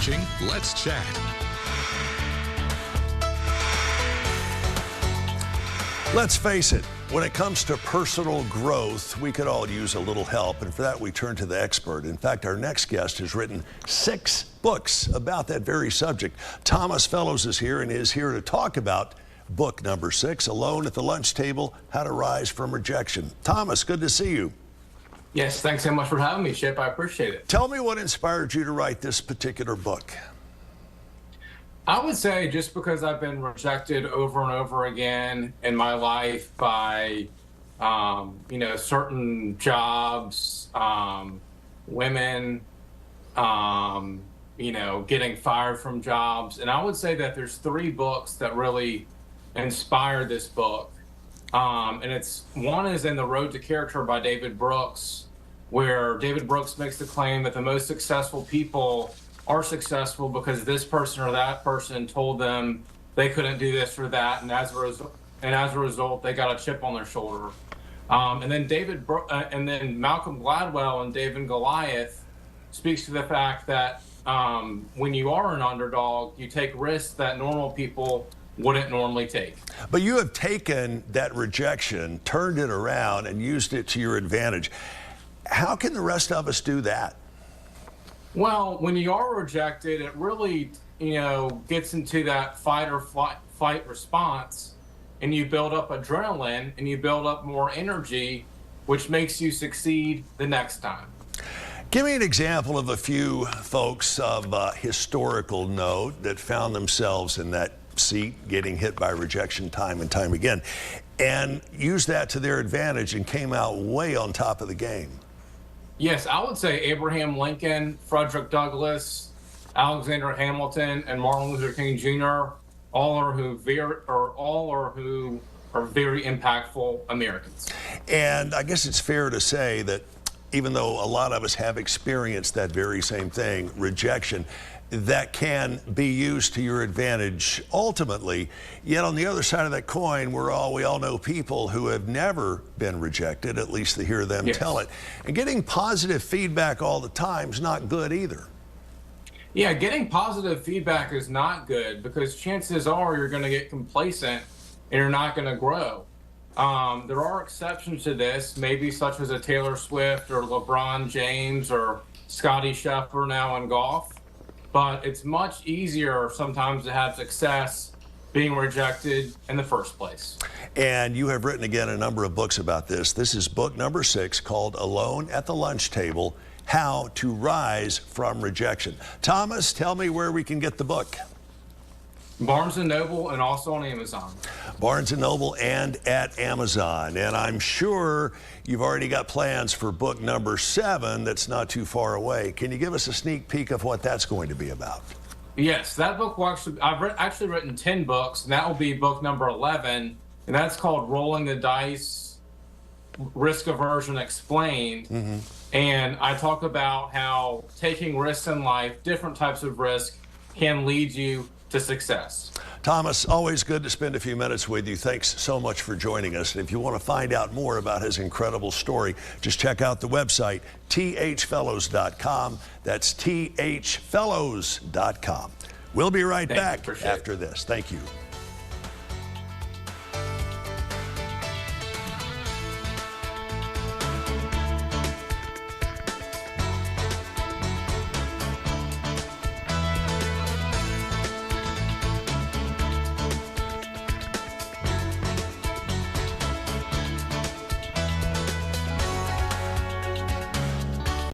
watching Let's Chat. Let's face it, when it comes to personal growth, we could all use a little help, and for that we turn to the expert. In fact, our next guest has written 6 books about that very subject. Thomas Fellows is here and is here to talk about book number 6, Alone at the Lunch Table, How to Rise from Rejection. Thomas, good to see you. Yes, thanks so much for having me, Chip. I appreciate it. Tell me what inspired you to write this particular book. I would say just because I've been rejected over and over again in my life by, certain jobs, women, getting fired from jobs. And I would say that there's 3 books that really inspired this book. And one is in The Road to Character by David Brooks, where David Brooks makes the claim that the most successful people are successful because this person or that person told them they couldn't do this or that, and as a result, they got a chip on their shoulder. And then Malcolm Gladwell in David and Goliath speaks to the fact that when you are an underdog, you take risks that normal people wouldn't normally take. But you have taken that rejection, turned it around, and used it to your advantage. How can the rest of us do that? Well, when you are rejected, it really, gets into that fight or flight response, and you build up adrenaline and you build up more energy, which makes you succeed the next time. Give me an example of a few folks of historical note that found themselves in that seat getting hit by rejection time and time again, and used that to their advantage and came out way on top of the game. Yes, I would say Abraham Lincoln, Frederick Douglass, Alexander Hamilton, and Martin Luther King Jr. all are very impactful Americans. And I guess it's fair to say that even though a lot of us have experienced that very same thing, rejection, that can be used to your advantage ultimately. Yet on the other side of that coin, we all know people who have never been rejected, at least to hear them tell it. And getting positive feedback all the time is not good either. Yeah, getting positive feedback is not good because chances are you're going to get complacent and you're not going to grow. There are exceptions to this, maybe such as a Taylor Swift or LeBron James or Scottie Scheffler now in golf. But it's much easier sometimes to have success being rejected in the first place. And you have written, again, a number of books about this. This is book number 6 called Alone at the Lunch Table, How to Rise from Rejection. Thomas, tell me where we can get the book. Barnes & Noble and also on Amazon. Barnes & Noble and at Amazon. And I'm sure you've already got plans for book number 7 that's not too far away. Can you give us a sneak peek of what that's going to be about? Yes, that book will I've actually written 10 books, and that will be book number 11, and that's called Rolling the Dice, Risk Aversion Explained. And I talk about how taking risks in life, different types of risk, can lead you to success. Thomas, always good to spend a few minutes with you. Thanks so much for joining us. And if you want to find out more about his incredible story, just check out the website, thfellows.com. That's thfellows.com. We'll be right back after this. Thank you.